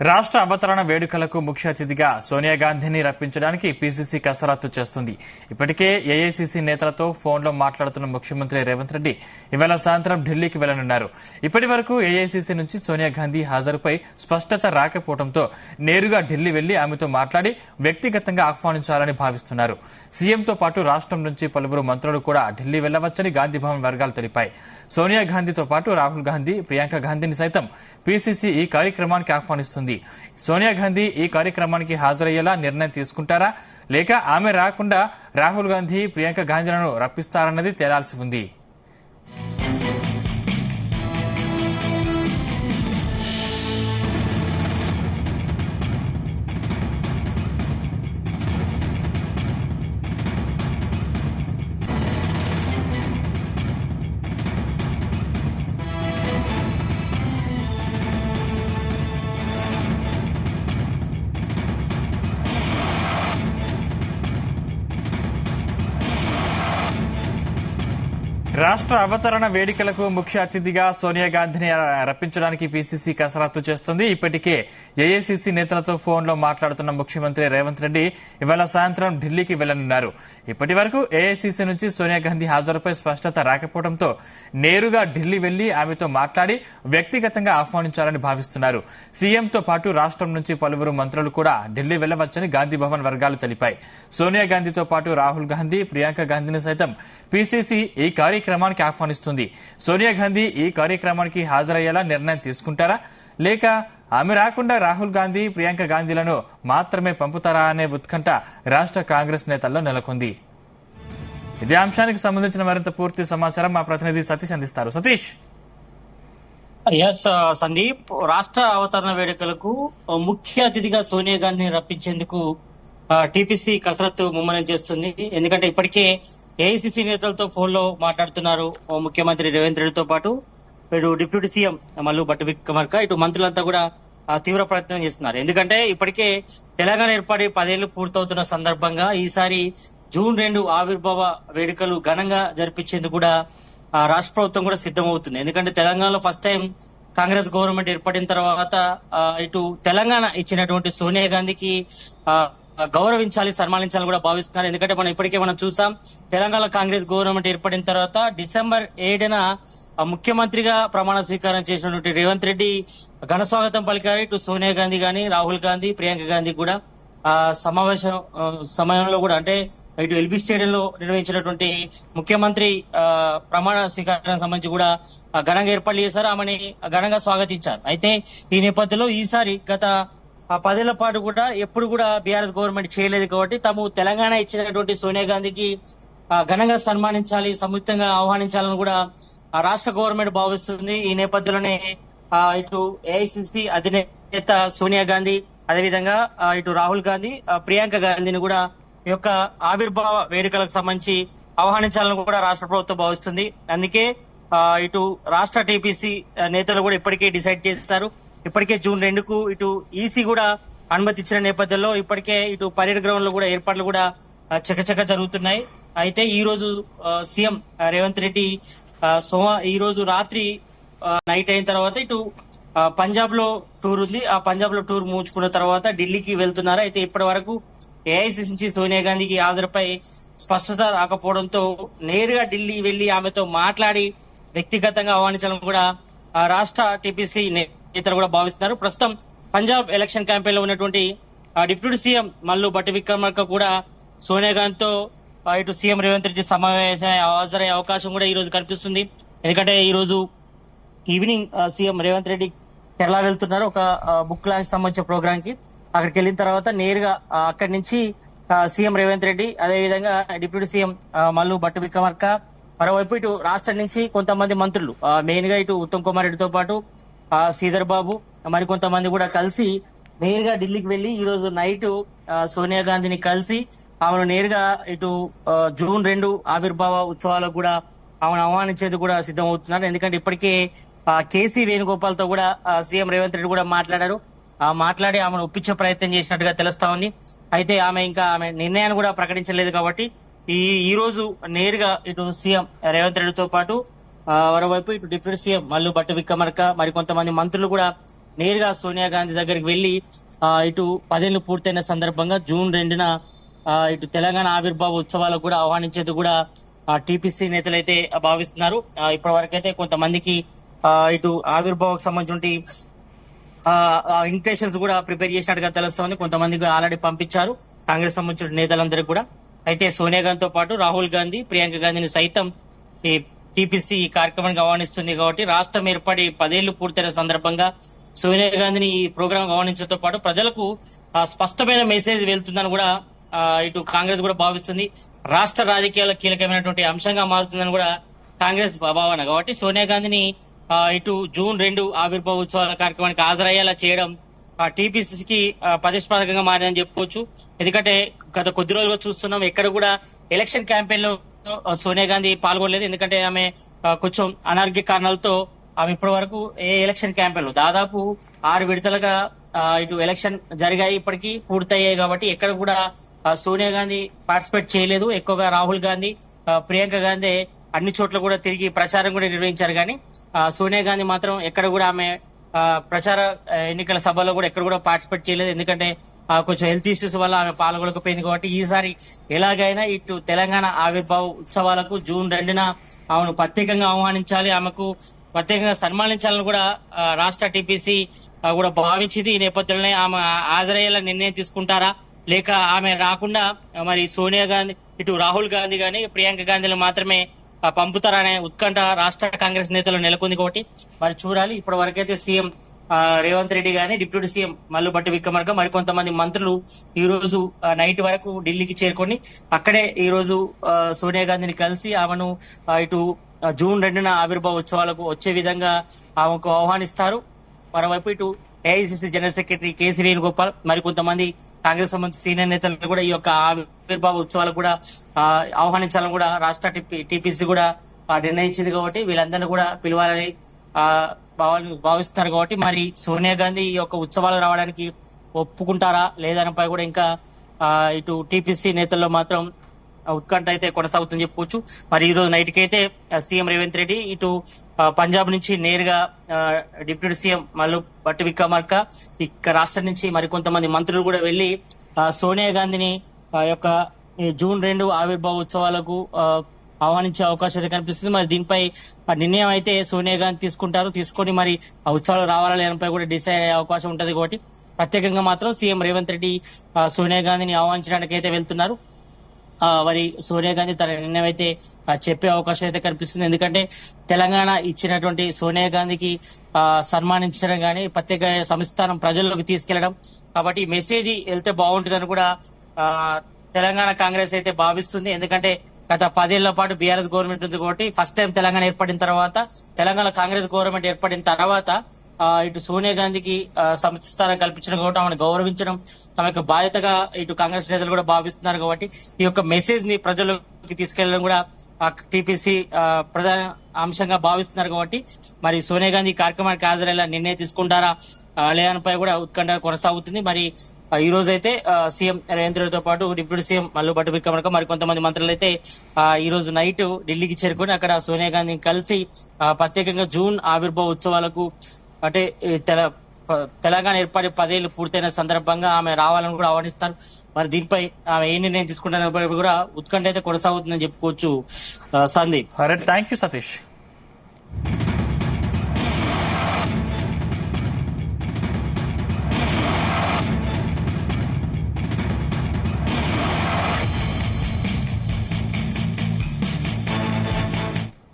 రాష్ట్ర అవతరణ వేడుకలకు ముఖ్య అతిథిగా సోనియా గాంధీని రప్పించడానికి పీసీసీ కసరత్తు చేస్తుంది. ఇప్పటికే ఏఐసీసీ నేతలతో ఫోన్లో మాట్లాడుతున్న ముఖ్యమంత్రి రేవంత్ రెడ్డి ఇవాళ సాయంత్రం ఢిల్లీకి వెళ్లనున్నారు. ఇప్పటి వరకు ఏఐసీసీ నుంచి సోనియా గాంధీ హాజరుపై స్పష్టత రాకపోవడంతో నేరుగా ఢిల్లీ వెళ్లి ఆమెతో మాట్లాడి వ్యక్తిగతంగా ఆహ్వానించాలని భావిస్తున్నారు. సీఎంతో పాటు రాష్ట్రం నుంచి పలువురు మంత్రులు కూడా ఢిల్లీ వెళ్లవచ్చని గాంధీభవన్ వర్గాలు తెలిపాయి. సోనియా గాంధీతో పాటు రాహుల్ గాంధీ, ప్రియాంక గాంధీని సైతం పీసీసీ ఈ కార్యక్రమానికి ఆహ్వానిస్తుంది. సోనియా గాంధీ ఈ కార్యక్రమానికి హాజరయ్యేలా నిర్ణయం తీసుకుంటారా, లేక ఆమె రాకుండా రాహుల్ గాంధీ, ప్రియాంక గాంధీలను రప్పిస్తారన్నది తేలాల్సి ఉంది. రాష్ట్ర అవతరణ వేడుకలకు ముఖ్య అతిథిగా సోనియా గాంధీని రప్పించడానికి పీసీసీ కసరత్తు చేస్తుంది. ఇప్పటికే ఏఐసీసీ నేతలతో ఫోన్లో మాట్లాడుతున్న ముఖ్యమంత్రి రేవంత్ రెడ్డి ఇవాళ సాయంత్రం ఢిల్లీకి వెళ్లనున్నారు. ఇప్పటి వరకు ఏఐసీసీ నుంచి సోనియా గాంధీ హాజరుపై స్పష్టత రాకపోవడంతో నేరుగా ఢిల్లీ వెళ్లి ఆమెతో మాట్లాడి వ్యక్తిగతంగా ఆహ్వానించాలని భావిస్తున్నారు. సీఎంతో పాటు రాష్ట్రం నుంచి పలువురు మంత్రులు కూడా ఢిల్లీ వెళ్లవచ్చని గాంధీభవన్ వర్గాలు తెలిపాయి. సోనియా గాంధీతో పాటు రాహుల్ గాంధీ, ప్రియాంక గాంధీని సైతం పీసీసీ ఈ కార్యక్రమానికి ఆహ్వానిస్తుంది. సోనియా గాంధీ ఈ కార్యక్రమానికి హాజరయ్యేలా నిర్ణయం తీసుకుంటారా, లేక ఆమె రాకుండా రాహుల్ గాంధీ, ప్రియాంక గాంధీలను మాత్రమే పంపుతారా అనే ఉత్కంఠ రాష్ట్ర కాంగ్రెస్ నేతల్లో నెలకొంది. ఇదే అంశానికి సంబంధించిన మరింత పూర్తి సమాచారం మా ప్రతినిధి సతీష్ అందిస్తారు. సతీష్. సందీప్, రాష్ట్ర అవతరణ వేడుకలకు ముఖ్య అతిథిగా సోనియా గాంధీని రప్పించేందుకు టీపీసీ కసరత్తు ముమ్మరం చేస్తుంది. ఎందుకంటే ఇప్పటికే ఏఐసీసీ నేతలతో ఫోన్ లో మాట్లాడుతున్నారు ముఖ్యమంత్రి రేవంత్ రెడ్డితో పాటు ఇటు డిప్యూటీ సీఎం మల్లు భట్టి విక్రమార్క, ఇటు మంత్రులంతా కూడా తీవ్ర ప్రయత్నం చేస్తున్నారు. ఎందుకంటే ఇప్పటికే తెలంగాణ ఏర్పడి 10 ఏళ్లు పూర్తవుతున్న సందర్భంగా ఈసారి జూన్ 2 ఆవిర్భావ వేడుకలు ఘనంగా జరిపించేందుకు కూడా రాష్ట్ర ప్రభుత్వం కూడా సిద్ధమవుతుంది. ఎందుకంటే తెలంగాణలో ఫస్ట్ టైం కాంగ్రెస్ గవర్నమెంట్ ఏర్పడిన తర్వాత ఇటు తెలంగాణ ఇచ్చినటువంటి సోనియా గాంధీకి గౌరవించాలి, సన్మానించాలని కూడా భావిస్తున్నారు. ఎందుకంటే మనం చూసాం, తెలంగాణ కాంగ్రెస్ గవర్నమెంట్ ఏర్పడిన తర్వాత డిసెంబర్ 7న ముఖ్యమంత్రిగా ప్రమాణ స్వీకారం చేసినటువంటి రేవంత్ రెడ్డి ఘన స్వాగతం పలికారు. ఇటు సోనియా గాంధీ గాని, రాహుల్ గాంధీ, ప్రియాంక గాంధీ కూడా సమావేశం సమయంలో కూడా, అంటే ఇటు ఎల్బీ స్టేడియంలో నిర్వహించినటువంటి ముఖ్యమంత్రి ప్రమాణ స్వీకారానికి సంబంధించి కూడా ఘనంగా ఏర్పాట్లు చేశారు. ఆమెని ఘనంగా స్వాగతించారు. అయితే ఈ నేపథ్యంలో ఈసారి గత 10 ఏళ్ల పాటు కూడా ఎప్పుడు కూడా బీఆర్ఎస్ గవర్నమెంట్ చేయలేదు కాబట్టి తాము తెలంగాణ ఇచ్చినటువంటి సోనియా గాంధీకి ఘనంగా సన్మానించాలి, సంయుక్తంగా ఆహ్వానించాలని కూడా రాష్ట్ర గవర్నమెంట్ భావిస్తుంది. ఈ నేపథ్యంలోనే ఇటు ఏఐసీసీ అధినేత సోనియా గాంధీ, అదేవిధంగా ఇటు రాహుల్ గాంధీ, ప్రియాంక గాంధీని కూడా ఈ యొక్క ఆవిర్భావ వేడుకలకు సంబంధించి ఆహ్వానించాలని కూడా రాష్ట్ర ప్రభుత్వం భావిస్తుంది. అందుకే ఇటు రాష్ట్ర టీపీసీ నేతలు కూడా ఇప్పటికే డిసైడ్ చేశారు. ఇప్పటికే జూన్ 2కు ఇటు ఈసీ కూడా అనుమతి ఇచ్చిన నేపథ్యంలో ఇప్పటికే ఇటు పరేడ్ గ్రౌండ్ లో కూడా ఏర్పాట్లు కూడా చకచక జరుగుతున్నాయి. అయితే ఈ రోజు సీఎం రేవంత్ రెడ్డి ఈ రోజు రాత్రి నైట్ అయిన తర్వాత ఇటు పంజాబ్ లో టూర్ ఉంది. ఆ పంజాబ్ లో టూర్ ముగించుకున్న తర్వాత ఢిల్లీకి వెళ్తున్నారు. అయితే ఇప్పటి వరకు ఏఐసీసీ నుంచి సోనియా గాంధీకి హాజరుపై స్పష్టత రాకపోవడంతో నేరుగా ఢిల్లీ వెళ్లి ఆమెతో మాట్లాడి వ్యక్తిగతంగా ఆహ్వానించాలని కూడా రాష్ట్ర టీపీసీ నేతలు కూడా భావిస్తున్నారు. ప్రస్తుతం పంజాబ్ ఎలక్షన్ క్యాంపెయిన్ లో ఉన్నటువంటి డిప్యూటీ సీఎం మల్లు భట్టి విక్రమార్క కూడా సోనియా గాంధీతో ఇటు సీఎం రేవంత్ రెడ్డి సమావేశం హాజరయ్యే అవకాశం కూడా ఈ రోజు కనిపిస్తుంది. ఎందుకంటే ఈ రోజు ఈవినింగ్ సీఎం రేవంత్ రెడ్డి కేరళ వెళ్తున్నారు ఒక బుక్ లాంచ్ సంబంధించిన ప్రోగ్రామ్ కి. అక్కడికి వెళ్ళిన తర్వాత నేరుగా అక్కడి నుంచి సీఎం రేవంత్ రెడ్డి, అదేవిధంగా డిప్యూటీ సీఎం మల్లు భట్టి విక్రమార్క, మరోవైపు ఇటు రాష్ట్రం నుంచి కొంతమంది మంత్రులు, మెయిన్ గా ఇటు ఉత్తమ్ కుమార్ రెడ్డితో పాటు శ్రీధర్ బాబు, మరికొంతమంది కూడా కలిసి నేరుగా ఢిల్లీకి వెళ్లి ఈ రోజు నైట్ సోనియా గాంధీని కలిసి ఆమెను నేరుగా ఇటు జూన్ 2 ఆవిర్భావ ఉత్సవాలకు కూడా ఆమెను ఆహ్వానించేందుకు కూడా సిద్ధమవుతున్నారు. ఎందుకంటే ఇప్పటికే కేసీ వేణుగోపాల్ తో కూడా సీఎం రేవంత్ రెడ్డి కూడా మాట్లాడారు. మాట్లాడి ఆమెను ఒప్పించే ప్రయత్నం చేసినట్టుగా తెలుస్తా ఉంది. అయితే ఆమె నిర్ణయాన్ని కూడా ప్రకటించలేదు కాబట్టి ఈ రోజు నేరుగా ఇటు సీఎం రేవంత్ రెడ్డితో పాటు మరోవైపు ఇటు డిప్యూటీ సీఎం మల్లు భట్టి విక్రమార్క మరికొంతమంది మంత్రులు కూడా నేరుగా సోనియా గాంధీ దగ్గరికి వెళ్లి ఇటు 10 ఏళ్లు పూర్తయిన సందర్భంగా జూన్ 2న ఇటు తెలంగాణ ఆవిర్భావ ఉత్సవాలకు కూడా ఆహ్వానించేది కూడా టీపీసీ నేతలు అయితే భావిస్తున్నారు. ఇప్పటి వరకైతే కొంతమందికి ఇటు ఆవిర్భావకు సంబంధించి ఇన్విటేషన్స్ కూడా ప్రిపేర్ చేసినట్టుగా తెలుస్తోంది. కొంతమందికి ఆల్రెడీ పంపించారు కాంగ్రెస్ సంబంధించిన నేతలందరికీ కూడా. అయితే సోనియా గాంధీతో పాటు రాహుల్ గాంధీ, ప్రియాంక గాంధీని సైతం ఈ టీపీసీ ఈ కార్యక్రమానికి ఆహ్వానిస్తుంది. కాబట్టి రాష్ట్రం ఏర్పడి 10 ఏళ్లు పూర్తయిన సందర్భంగా సోనియా గాంధీని ఈ ప్రోగ్రాం ఆహ్వానించడంతో పాటు ప్రజలకు స్పష్టమైన మెసేజ్ వెళ్తుందని కూడా ఇటు కాంగ్రెస్ కూడా భావిస్తుంది. రాష్ట్ర రాజకీయాల్లో కీలకమైనటువంటి అంశంగా మారుతుందని కూడా కాంగ్రెస్ భావన. కాబట్టి సోనియా గాంధీని ఇటు జూన్ 2 ఆవిర్భావ ఉత్సవాల కార్యక్రమానికి హాజరయ్యేలా చేయడం టీపీసీకి ప్రతిష్టాత్మకంగా మారిందని చెప్పుకోవచ్చు. ఎందుకంటే గత కొద్ది రోజులుగా చూస్తున్నాం ఎక్కడ కూడా ఎలక్షన్ క్యాంపెయిన్ లో సోనియా గాంధీ పాల్గొనలేదు. ఎందుకంటే ఆమె కొంచెం అనారోగ్య కారణాలతో ఆమె ఇప్పటి వరకు ఏ ఎలక్షన్ క్యాంపెయిన్ లో దాదాపు 6 విడతలుగా ఇటు ఎలక్షన్ జరిగాయి, ఇప్పటికీ పూర్తయ్యాయి. కాబట్టి ఎక్కడ కూడా సోనియా గాంధీ పార్టిసిపేట్ చేయలేదు. ఎక్కువగా రాహుల్ గాంధీ, ప్రియాంక గాంధీ అన్ని చోట్ల కూడా తిరిగి ప్రచారం కూడా నిర్వహించారు. కానీ సోనియా గాంధీ మాత్రం ఎక్కడ కూడా ఆమె ప్రచార ఎన్నికల సభలో కూడా ఎక్కడ కూడా పార్టిసిపేట్ చేయలేదు. ఎందుకంటే కొంచెం హెల్త్ ఇష్యూస్ వల్ల ఆమె పాల్గొనకపోయింది. కాబట్టి ఈసారి ఎలాగైనా ఇటు తెలంగాణ ఆవిర్భావ ఉత్సవాలకు జూన్ 2న ఆమెను ప్రత్యేకంగా ఆహ్వానించాలి, ఆమెకు ప్రత్యేకంగా సన్మానించాలని కూడా రాష్ట్ర టీపీసీ కూడా భావించింది. ఈ నేపథ్యంలోనే ఆమె హాజరయ్యేలా నిర్ణయం తీసుకుంటారా, లేక ఆమె రాకుండా మరి సోనియా గాంధీ, ఇటు రాహుల్ గాంధీ గాని ప్రియాంక గాంధీలు మాత్రమే పంపుతారనే ఉత్కంఠ రాష్ట్ర కాంగ్రెస్ నేతలు నెలకొంది. కాబట్టి మరి చూడాలి. ఇప్పటి వరకైతే సీఎం రేవంత్ రెడ్డి గాని, డిప్యూటీ సీఎం మల్లుభట్టి విక్రమార్క, మరికొంతమంది మంత్రులు ఈ రోజు నైట్ వరకు ఢిల్లీకి చేరుకొని అక్కడే ఈ రోజు సోనియా గాంధీని కలిసి ఆమెను ఇటు జూన్ 2న ఆవిర్భావ ఉత్సవాలకు వచ్చే విధంగా ఆమెకు ఆహ్వానిస్తారు. మరోవైపు ఇటు ఏఐసిసి జనరల్ సెక్రటరీ కేసీ వేణుగోపాల్, మరికొంతమంది కాంగ్రెస్ సంబంధించిన సీనియర్ నేతలు కూడా ఈ యొక్క ఆవిర్భావ ఉత్సవాలకు కూడా ఆహ్వానించాలని కూడా రాష్ట్ర టీపీసీ కూడా నిర్ణయించింది. కాబట్టి వీళ్ళందరినీ కూడా పిలవాలని భావిస్తున్నారు. కాబట్టి మరి సోనియా గాంధీ ఈ యొక్క ఉత్సవాలు రావడానికి ఒప్పుకుంటారా లేదనిపై కూడా ఇంకా ఇటు టీపీసీ నేతల్లో మాత్రం ఉత్కంఠ అయితే కొనసాగుతుందని చెప్పుకోవచ్చు. మరి ఈ రోజు నైట్ కి అయితే సీఎం రేవంత్ రెడ్డి ఇటు పంజాబ్ నుంచి నేరుగా డిప్యూటీ సీఎం మల్లుభట్టి విక్రమార్క, ఇక రాష్ట్రం నుంచి మరికొంతమంది మంత్రులు కూడా వెళ్లి సోనియా గాంధీని యొక్క జూన్ 2 ఆవిర్భావ ఉత్సవాలకు ఆహ్వానించే అవకాశం అయితే కనిపిస్తుంది. మరి దీనిపై నిర్ణయం అయితే సోనియా గాంధీ తీసుకొని మరి ఆ ఉత్సవాలు రావాలా లేనిపై కూడా డిసైడ్ అయ్యే అవకాశం ఉంటది. కాబట్టి ప్రత్యేకంగా మాత్రం సీఎం రేవంత్ రెడ్డి సోనియా గాంధీని ఆహ్వానించడానికి అయితే వెళ్తున్నారు. మరి సోనియా గాంధీ తన నిర్ణయం అయితే చెప్పే అవకాశం అయితే కనిపిస్తుంది. ఎందుకంటే తెలంగాణ ఇచ్చినటువంటి సోనియా గాంధీకి సన్మానించడం గానీ ప్రత్యేక సంస్థానం ప్రజల్లోకి తీసుకెళ్లడం, కాబట్టి మెసేజ్ వెళ్తే బాగుంటుందని కూడా తెలంగాణ కాంగ్రెస్ అయితే భావిస్తుంది. ఎందుకంటే గత 10 ఏళ్ల పాటు బీఆర్ఎస్ గవర్నమెంట్ ఉంది. కాబట్టి ఫస్ట్ టైం తెలంగాణ ఏర్పడిన తర్వాత, తెలంగాణ కాంగ్రెస్ గవర్నమెంట్ ఏర్పడిన తర్వాత ఇటు సోనియా గాంధీకి సంస్థానం కల్పించడం కాబట్టి ఆమెను గౌరవించడం తమ యొక్క బాధ్యతగా ఇటు కాంగ్రెస్ నేతలు కూడా భావిస్తున్నారు. కాబట్టి ఈ యొక్క మెసేజ్ ని ప్రజల్లోకి తీసుకెళ్లడం కూడా టీపీసీ ప్రధాన అంశంగా భావిస్తున్నారు. కాబట్టి మరి సోనియా గాంధీ కార్యక్రమానికి హాజరయ్యేలా నిర్ణయం తీసుకుంటారా లేదంపై కూడా ఉత్కంఠ కొనసాగుతుంది. మరి ఈ రోజు అయితే సీఎం రేవంత్ రెడ్డితో పాటు డిప్యూటీ సీఎం మల్లుభట్టి విక్రమార్క, మరికొంతమంది మంత్రులు అయితే ఈ రోజు నైట్ ఢిల్లీకి చేరుకొని అక్కడ సోనియా గాంధీని కలిసి ప్రత్యేకంగా జూన్ ఆవిర్భావ ఉత్సవాలకు అంటే తెలంగాణ ఏర్పడి 10 ఏళ్లు పూర్తయిన సందర్భంగా ఆమె రావాలని కూడా ఆహ్వానిస్తారు. మరి దీనిపై ఆమె ఏ నిర్ణయం తీసుకుంటారని కూడా ఉత్కంఠ అయితే కొనసాగుతుందని చెప్పుకోవచ్చు. Sandeep, thank you Satish.